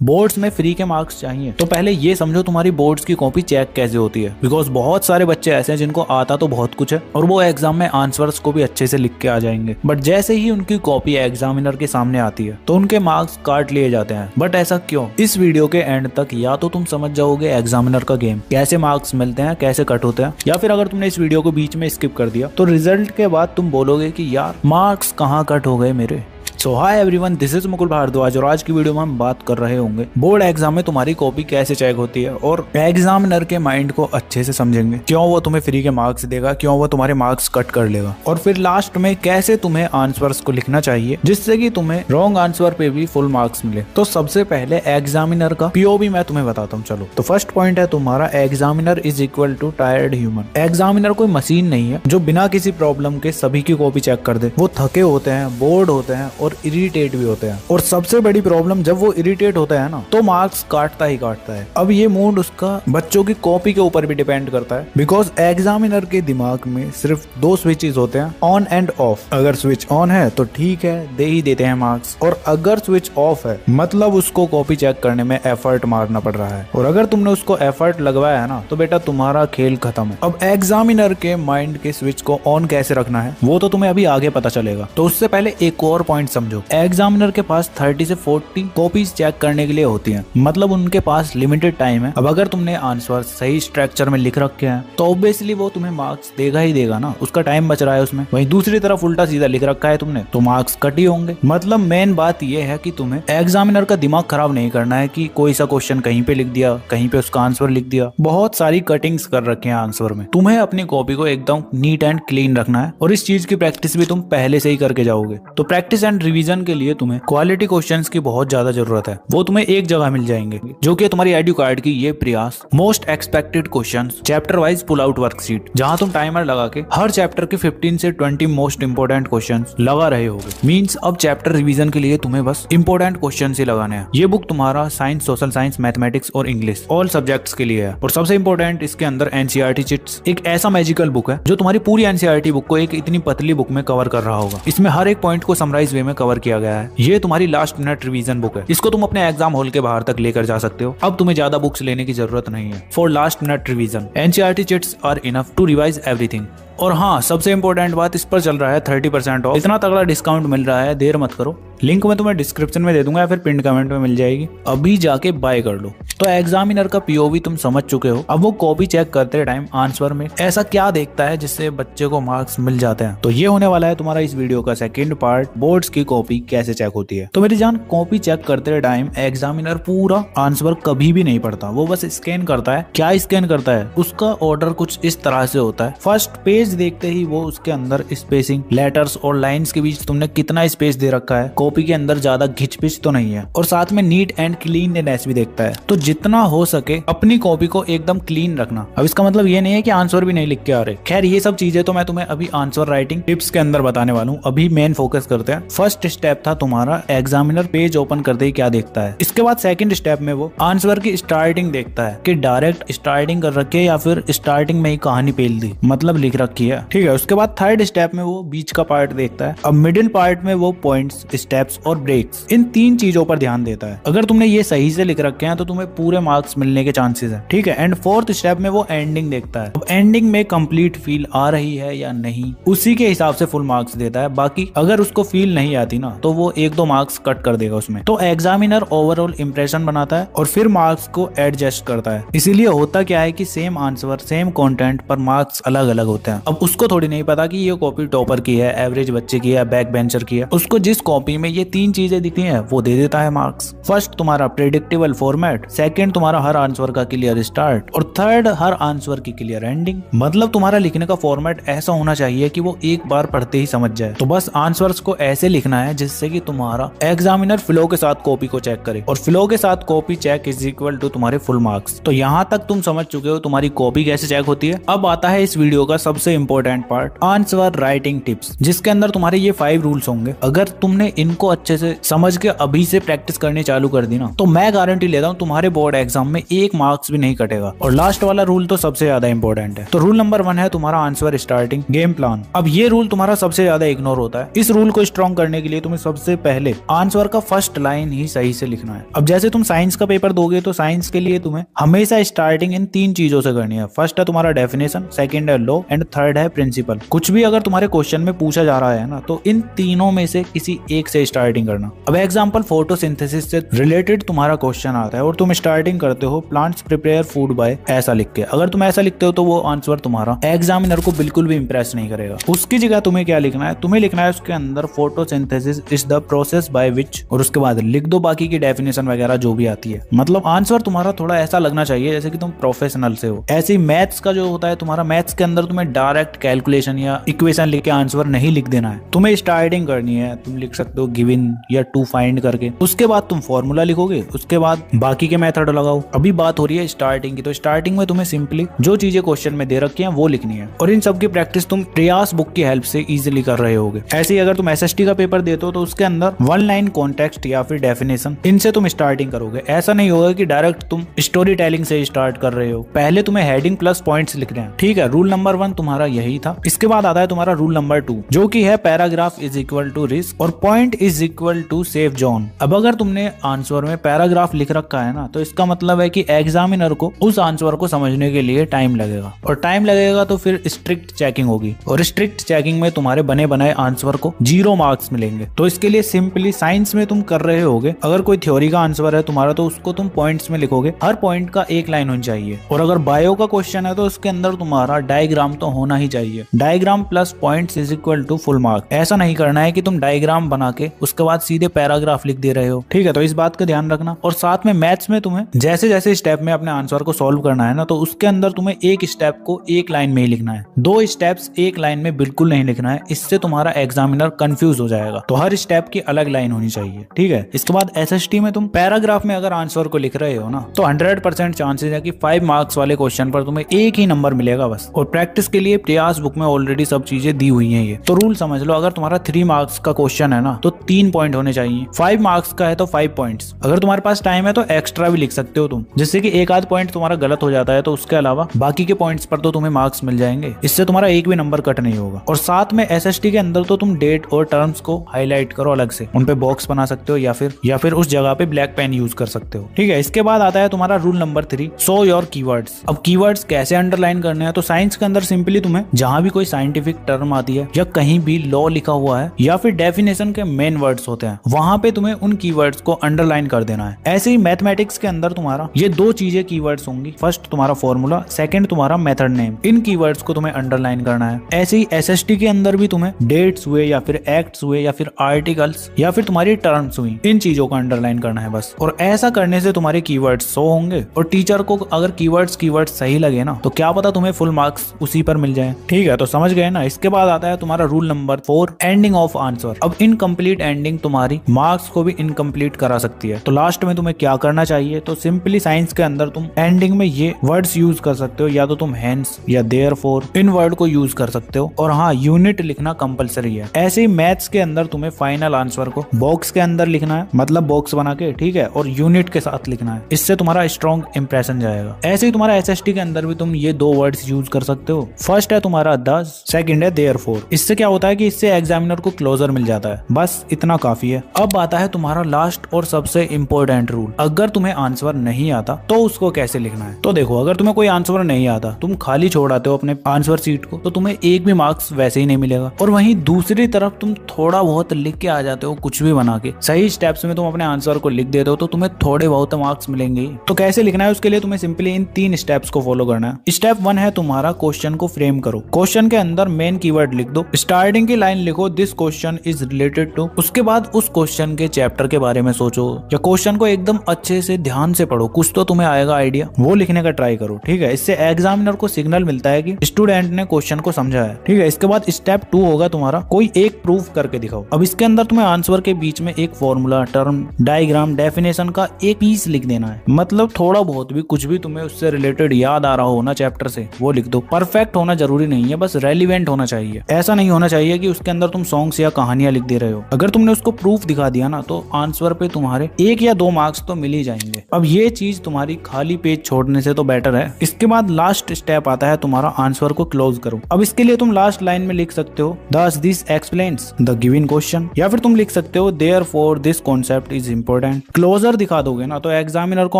Boards में free के marks चाहिए तो पहले ये समझो तुम्हारी बोर्ड्स की कॉपी चेक कैसे होती है। बिकॉज बहुत सारे बच्चे ऐसे हैं जिनको आता तो बहुत कुछ है और वो एग्जाम में आंसर्स को भी अच्छे से लिख के आ जाएंगे, बट जैसे ही उनकी कॉपी एग्जामिनर के सामने आती है तो उनके मार्क्स काट लिए जाते हैं। बट ऐसा क्यों? इस वीडियो के एंड तक या तो तुम समझ जाओगे एग्जामिनर का गेम, कैसे मार्क्स मिलते हैं, कैसे कट होते हैं, या फिर अगर तुमने इस वीडियो को बीच में स्किप कर दिया तो रिजल्ट के बाद तुम बोलोगे कि यार मार्क्स कहाँ कट हो गए मेरे। So hi everyone, this is Mukul Bhardwaj और आज की वीडियो में हम बात कर रहे होंगे बोर्ड एग्जाम में तुम्हारी कॉपी कैसे चेक होती है और एग्जामिनर के माइंड को अच्छे से समझेंगे, क्यों वो तुम्हें फ्री के मार्क्स देगा, क्यों वो तुम्हारे मार्क्स कट कर लेगा, और फिर लास्ट में कैसे तुम्हें आंसर्स को लिखना चाहिए जिससे कि तुम्हें रॉन्ग आंसर पे भी फुल मार्क्स मिले। तो सबसे पहले एग्जामिनर का पीओवी मैं तुम्हें बताता हूँ। चलो, तो फर्स्ट पॉइंट है तुम्हारा examiner is equal to tired human. Examiner कोई मशीन नहीं है जो बिना किसी प्रॉब्लम के सभी की कॉपी चेक कर दे। वो थके होते हैं, बोर्ड होते हैं और इरिटेट भी होते हैं, और सबसे बड़ी प्रॉब्लम जब वो इरिटेट होता है ना तो मार्क्स काटता ही काटता है। अब ये मूड उसका बच्चों की कॉपी के ऊपर भी डिपेंड करता है, बिकॉज एग्जामिनर के दिमाग में सिर्फ दो स्विचेस होते हैं, ऑन एंड ऑफ। अगर स्विच ऑन है तो ठीक है, दे ही देते हैं मार्क्स, और अगर स्विच ऑफ है मतलब उसको कॉपी चेक करने में एफर्ट मारना पड़ रहा है, और अगर तुमने उसको एफर्ट लगवाया है ना तो बेटा तुम्हारा खेल खत्म है। अब एग्जामिनर के माइंड के स्विच को ऑन कैसे रखना है वो तो तुम्हें अभी आगे पता चलेगा। तो उससे पहले एक और पॉइंट समझो, एग्जामिनर के पास 30 से 40 कॉपीज चेक करने के लिए होती हैं, मतलब उनके पास लिमिटेड टाइम है। अब अगर तुमने आंसर सही स्ट्रक्चर में लिख रखे हैं तो ऑब्वियसली वो तुम्हें मार्क्स देगा ही देगा ना, उसका टाइम बच रहा है उसमें। वहीं दूसरी तरफ उल्टा सीधा लिख रखा है तुमने तो मार्क्स कट ही होंगे। मतलब मेन बात यह है कि तुम्हें एग्जामिनर का दिमाग खराब नहीं करना है कि कोई सा क्वेश्चन कहीं पे लिख दिया, कहीं पे उसका आंसर लिख दिया। बहुत सारी कटिंग्स कर रखे हैं आंसर में। तुम्हें अपनी कॉपी को एकदम नीट एंड क्लीन रखना है और इस चीज की प्रैक्टिस भी तुम पहले से ही करके जाओगे। तो प्रैक्टिस एंड रिवीजन के लिए तुम्हें क्वालिटी क्वेश्चंस की बहुत ज्यादा जरूरत है। वो तुम्हें एक जगह मिल जाएंगे जो कि तुम्हारी एडू कार्ड की ये प्रयास most expected questions chapter wise pull out worksheet, जहां तुम टाइमर लगा के हर चैप्टर के 15 से 20 मोस्ट इंपोर्टेंट क्वेश्चंस लगा रहे होगे। मींस अब चैप्टर रिवीजन के लिए तुम्हें बस इंपोर्टेंट क्वेश्चंस ही लगाने हैं। ये बुक तुम्हारा साइंस, सोशल साइंस, मैथमेटिक्स और इंग्लिश ऑल सब्जेक्ट्स के लिए है। और सबसे इंपोर्टेंट, इसके अंदर एनसीईआरटी चिट्स एक ऐसा मैजिकल बुक है जो तुम्हारी पूरी एनसीईआरटी बुक को एक इतनी पतली बुक में कवर कर रहा होगा। इसमें हर एक पॉइंट को समराइज वे में कवर किया गया है। ये तुम्हारी लास्ट मिनट रिवीजन बुक है। इसको तुम अपने एग्जाम हॉल के बाहर तक लेकर जा सकते हो। अब तुम्हें ज्यादा बुक्स लेने की जरूरत नहीं है for last minute revision. NCERT chits are enough to revise everything. और हाँ, सबसे इंपॉर्टेंट बात, इस पर चल रहा है 30% ऑफ। इतना तगड़ा डिस्काउंट मिल रहा है, देर मत करो। लिंक मैं तुम्हें डिस्क्रिप्शन में दे दूंगा या फिर पिन कमेंट में मिल जाएगी, अभी जाके बाय कर लो। तो एग्जामिनर का पीओवी तुम समझ चुके हो। अब वो कॉपी चेक करते टाइम आंसर में ऐसा क्या देखता है जिससे बच्चे को मार्क्स मिल जाते हैं। तो ये होने वाला है तुम्हारा इस वीडियो का सेकंड पार्ट, बोर्ड्स की कॉपी कैसे चेक होती है। तो मेरी जान, कॉपी चेक करते टाइम एग्जामिनर पूरा आंसर कभी भी नहीं पढ़ता, वो बस स्कैन करता है। क्या स्कैन करता है? उसका ऑर्डर कुछ इस तरह से होता है। फर्स्ट पेज देखते ही वो उसके अंदर स्पेसिंग, लेटर्स और लाइंस के बीच तुमने कितना स्पेस दे रखा है, कॉपी के अंदर ज्यादा घिचपिच तो नहीं है, और साथ में नीट एंड क्लीननेस भी देखता है। तो जितना हो सके अपनी कॉपी को एकदम क्लीन रखना। अब इसका मतलब ये नहीं है कि आंसर भी नहीं लिख के आ रहे। खैर, ये सब चीजें तो मैं तुम्हें अभी आंसर राइटिंग टिप्स के अंदर बताने वाला हूँ। अभी मेन फोकस करते हैं। फर्स्ट स्टेप था तुम्हारा एग्जामिनर पेज ओपन करते ही क्या देखता है। इसके बाद सेकंड स्टेप में वो आंसर की स्टार्टिंग देखता है कि डायरेक्ट स्टार्टिंग कर रखी है या फिर स्टार्टिंग में ही कहानी पेल दी, मतलब लिख रखी है। ठीक है, उसके बाद थर्ड स्टेप में वो बीच का पार्ट देखता है। अब मिडिल पार्ट में वो पॉइंट्स, स्टेप्स और ब्रेक्स, इन तीन चीजों पर ध्यान देता है। अगर तुमने ये सही से लिख रखे हैं तो तुम्हें पूरे मार्क्स मिलने के चांसेस है। ठीक है, एंड फोर्थ स्टेप में वो एंडिंग देखता है। अब एंडिंग में कंप्लीट फील आ रही है या नहीं, उसी के हिसाब से फुल मार्क्स देता है। बाकी अगर उसको फील नहीं आती ना तो वो 1-2 मार्क्स कट कर देगा उसमें। तो एग्जामिनर ओवरऑल इंप्रेशन बनाता है और फिर मार्क्स को एडजस्ट करता है। इसीलिए होता क्या है कि सेम आंसर, सेम कंटेंट पर मार्क्स अलग अलग होते हैं। अब उसको थोड़ी नहीं पता कि ये कॉपी टॉपर की है, एवरेज बच्चे की है, बैक बेंचर की है। उसको जिस कॉपी में ये तीन चीजें दिखती हैं वो दे देता है मार्क्स। फर्स्ट तुम्हारा प्रेडिक्टेबल फॉर्मेट, सेकंड तुम्हारा हर आंसर का क्लियर स्टार्ट, और थर्ड हर आंसर की क्लियर एंडिंग। मतलब तुम्हारा लिखने का फॉर्मेट ऐसा होना चाहिए कि वो एक बार पढ़ते ही समझ जाए। तो बस आंसर्स को ऐसे लिखना है जिससे कि तुम्हारा एग्जामिनर फ्लो के साथ कॉपी को चेक करे, और फ्लो के साथ copy check is equal to तुम्हारे फुल मार्क्स। तो यहाँ तक तुम समझ चुके हो तुम्हारी कॉपी कैसे चेक होती है। अब आता है इस वीडियो का सबसे important part, answer writing tips, जिसके अंदर तुम्हारे ये 5 रूल्स होंगे। अगर तुमने इनको अच्छे से समझ के अभी से प्रैक्टिस करनी चालू कर दी ना तो मैं गारंटी लेता हूँ तुम्हारे बोर्ड एग्जाम में 1 मार्क्स भी नहीं कटेगा। और लास्ट वाला रूल तो सबसे ज्यादा इंपॉर्टेंट है। तो रूल नंबर 1 है तुम्हारा आंसर स्टार्टिंग गेम प्लान। अब ये रूल तुम्हारा सबसे ज्यादा इग्नोर होता है। इस रूल को स्ट्रॉन्ग करने के लिए तुम्हें सबसे पहले आंसर का फर्स्ट लाइन ही सही से लिखना है। अब जैसे तुम साइंस का पेपर दोगे तो साइंस के लिए तुम्हें हमेशा स्टार्टिंग इन 3 चीजों से करनी है। फर्स्ट है तुम्हारा डेफिनेशन, सेकंड है लॉ एंड थर्ड है प्रिंसिपल। कुछ भी अगर तुम्हारे क्वेश्चन में पूछा जा रहा है ना तो इन तीनों में से किसी एक से स्टार्टिंग करना। अब एग्जांपल फोटोसिंथेसिस से रिलेटेड तुम्हारा क्वेश्चन आता है और तुम स्टार्टिंग करते हो प्लांट्स प्रिपेयर फूड बाय ऐसा लिख के। अगर तुम ऐसा लिखते हो तो वो आंसर तुम्हारा एग्जामिनर को बिल्कुल भी इंप्रेस नहीं करेगा। उसकी जगह तुम्हें क्या लिखना है, तुम्हें लिखना है उसके अंदर photosynthesis is the process by which, और उसके बाद लिख दो बाकी की डेफिनेशन वगैरह जो भी आती है। मतलब आंसर तुम्हारा थोड़ा ऐसा लगना चाहिए जैसे कि तुम प्रोफेशनल से हो। ऐसे ही मैथ्स का जो होता है तुम्हारा, मैथ्स के अंदर तुम्हें डायरेक्ट कैलकुलेशन या इक्वेशन लिख के आंसर नहीं लिख देना है। तुम्हें स्टार्टिंग करनी है। तुम लिख सकते हो गिवन या टू फाइंड करके, उसके बाद तुम फॉर्मूला लिखोगे, उसके बाद बाकी के मेथड लगाओ। अभी बात हो रही है स्टार्टिंग की, तो स्टार्टिंग में तुम्हें सिंपली जो चीजें क्वेश्चन में दे रखी हैं वो लिखनी है। और इन सब की प्रैक्टिस तुम प्रयास बुक की हेल्प से इजीली कर रहे होगे। ऐसे ही अगर तुम एसएसटी का पेपर देते हो तो उसके अंदर 1 लाइन कॉन्टेक्स्ट या फिर डेफिनेशन, इनसे तुम स्टार्टिंग करोगे। ऐसा नहीं होगा कि डायरेक्ट तुम स्टोरी टेलिंग से स्टार्ट कर रहे हो। पहले तुम्हें हेडिंग प्लस पॉइंट्स लिखने हैं। ठीक है, रूल नंबर 1 तुम्हारा यही था। इसके बाद आता है तुम्हारा रूल नंबर 2 जो कि है paragraph is equal to risk और point is equal to safe zone. अब अगर तुमने आंसर में पैराग्राफ लिख रखा है ना तो इसका मतलब है कि एग्जामिनर को उस आंसर को समझने के लिए टाइम लगेगा, और टाइम लगेगा तो फिर स्ट्रिक्ट चेकिंग होगी, और स्ट्रिक्ट चेकिंग में तुम्हारे बने बनाए आंसर को 0 मार्क्स मिलेंगे। तो इसके लिए सिंपली साइंस में तुम कर रहे होगे, अगर कोई थ्योरी का आंसर है तुम्हारा तो उसको तुम पॉइंट्स में लिखोगे। हर पॉइंट का 1 लाइन होनी चाहिए। और अगर बायो का क्वेश्चन है तो उसके अंदर तुम्हारा डायग्राम तो होना ही चाहिए। Diagram plus points is equal to full mark. ऐसा नहीं करना है कि तुम डायग्राम बना के उसके बाद सीधे पैराग्राफ लिख दे रहे हो। ठीक है, तो इस बात का ध्यान रखना। और साथ में मैथ्स में तुम्हें जैसे जैसे स्टेप में अपने आंसर को सॉल्व करना है ना तो उसके अंदर तुम्हें एक स्टेप को 1 लाइन में ही लिखना है। 2 स्टेप्स 1 लाइन में बिल्कुल नहीं लिखना है, इससे तुम्हारा एग्जामिनर कंफ्यूज हो जाएगा। तो हर स्टेप की अलग लाइन होनी चाहिए। ठीक है, इसके बाद एसएसटी में तुम पैराग्राफ में अगर आंसर को लिख रहे हो ना तो 100% चांसेस है कि 5 मार्क्स वाले क्वेश्चन पर तुम्हें 1 ही नंबर मिलेगा बस। और प्रैक्टिस के लिए प्रयास बुक में ऑलरेडी सब चीजें दी हुई है। ये तो रूल समझ लो, अगर तुम्हारा 3 मार्क्स का क्वेश्चन है ना तो 3 पॉइंट होने चाहिए। 5 मार्क्स का है तो 5 पॉइंट्स। अगर तुम्हारे पास टाइम है तो एक्स्ट्रा भी लिख सकते हो तुम, जिससे कि 1 आध पॉइंट तुम्हारा गलत हो जाता है तो उसके अलावा बाकी के पॉइंट्स पर तो तुम्हें मार्क्स मिल जाएंगे। इससे तुम्हारा 1 भी नंबर कट नहीं होगा। और साथ में एसएसटी के अंदर तो तुम डेट और टर्म्स को हाईलाइट करो अलग से, उन पे बॉक्स बना सकते हो या फिर उस जगह पे ब्लैक पेन यूज कर सकते हो। ठीक है, इसके बाद आता है तुम्हारा rule number 3 show your keywords. अब कीवर्ड्स कैसे अंडरलाइन करने हैं, तो साइंस के अंदर सिंपली तुम्हें जहां भी कोई साइंटिफिक टर्म आती है या कहीं भी लॉ लिखा हुआ है या फिर डेफिनेशन के मेन वर्ड्स होते हैं, वहां पे तुम्हें उन कीवर्ड्स को अंडरलाइन कर देना है। ऐसे ही मैथमेटिक्स के अंदर तुम्हारा ये 2 चीजें कीवर्ड्स होंगी। फर्स्ट तुम्हारा फॉर्मूला, सेकंड तुम्हारा मेथड नेम। इन कीवर्ड्स को तुम्हें अंडरलाइन करना है। ऐसे ही एसएसटी के अंदर भी तुम्हें डेट्स हुए या फिर एक्ट्स हुए या फिर आर्टिकल्स या फिर तुम्हारी टर्म्स हुई, इन चीजों को अंडरलाइन करना है बस। और ऐसा करने से तुम्हारे कीवर्ड्स शो होंगे, और टीचर को अगर कीवर्ड्स सही लगे ना तो क्या पता तुम्हें फुल मार्क्स उसी पर मिल जाए। ठीक है, तो समझ गए ना। इसके बाद आता है तुम्हारा rule number 4 ending of answer. अब इनकम्प्लीट एंडिंग तुम्हारी मार्क्स को भी इनकम्प्लीट करा सकती है। तो लास्ट में तुम्हें क्या करना चाहिए, तो सिंपली साइंस के अंदर तुम एंडिंग में ये वर्ड्स यूज कर सकते हो, या तो तुम हेंस या देयरफॉर, इन वर्ड को यूज कर सकते हो। और हाँ, यूनिट लिखना कंपलसरी है। ऐसे ही मैथ्स के अंदर तुम्हें फाइनल आंसर को बॉक्स के अंदर लिखना है, मतलब बॉक्स बना के, ठीक है, और यूनिट के साथ लिखना है। इससे तुम्हारा स्ट्रॉन्ग इंप्रेशन जाएगा। ऐसे ही तुम्हारा एसएसटी के अंदर भी तुम ये 2 वर्ड्स यूज कर सकते हो। फर्स्ट है तुम्हारा दस, सेकंड है देयरफॉर। इससे क्या होता है कि इससे एग्जामिनर को क्लोजर मिल जाता है। बस इतना काफी है। अब आता है तुम्हारा लास्ट और सबसे इंपॉर्टेंट रूल, अगर तुम्हें आंसर नहीं आता तो उसको कैसे लिखना है। तो देखो, अगर तुम्हें कोई आंसर नहीं आता, तुम खाली छोड़ आते हो अपने आंसर सीट को, तो तुम्हें 1 भी मार्क्स वैसे ही नहीं मिलेगा। और वहीं दूसरी तरफ तुम थोड़ा बहुत लिख के आ जाते हो, कुछ भी बना के सही स्टेप्स में तुम अपने आंसर को लिख देते हो, तो तुम्हें थोड़े बहुत मार्क्स मिलेंगे। तो कैसे लिखना है, उसके लिए तुम्हें सिंपली इन 3 स्टेप्स को फॉलो करना है। स्टेप 1 है तुम्हारा क्वेश्चन को फ्रेम करो। क्वेश्चन के अंदर मेन कीवर्ड लिख दो, स्टार्टिंग की लाइन लिखो this question is related to. उसके बाद उस क्वेश्चन के चैप्टर के बारे में सोचो, या क्वेश्चन को एकदम अच्छे से ध्यान से पढ़ो, कुछ तो तुम्हें आएगा आइडिया, वो लिखने का ट्राई करो। ठीक है, इससे एग्जामिनर को सिग्नल मिलता है कि स्टूडेंट ने क्वेश्चन को समझा है। ठीक है, इसके बाद स्टेप 2 होगा तुम्हारा कोई एक प्रूफ करके दिखाओ। अब इसके अंदर तुम्हें आंसर के बीच में एक फॉर्मूला, टर्म, डायग्राम, डेफिनेशन का एक पीस लिख देना है। मतलब थोड़ा बहुत भी, कुछ भी तुम्हें उससे रिलेटेड याद आ रहा हो ना चैप्टर से, वो लिख दो। परफेक्ट होना जरूरी नहीं है, बस रेलिवेंट होना चाहिए। ऐसा नहीं होना चाहिए कि उसके अंदर तुम सॉन्ग्स या कहानियां लिख दे रहे हो। अगर तुमने उसको प्रूफ दिखा दिया ना तो आंसर पे तुम्हारे 1 या 2 मार्क्स तो मिल ही जाएंगे। अब ये चीज तुम्हारी खाली पेज छोड़ने से तो बेटर है। इसके बाद लास्ट स्टेप आता है तुम्हारा आंसर को क्लोज करो। अब इसके लिए तुम लास्ट लाइन में लिख सकते हो thus this explains the given question, या फिर तुम लिख सकते हो therefore this concept is important। Closure दिखा दोगे ना तो एग्जामिनर को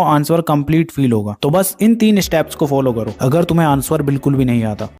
आंसर कंप्लीट फील होगा। तो बस इन 3 स्टेप्स को फॉलो करो अगर तुम्हें आंसर बिल्कुल भी नहीं आता।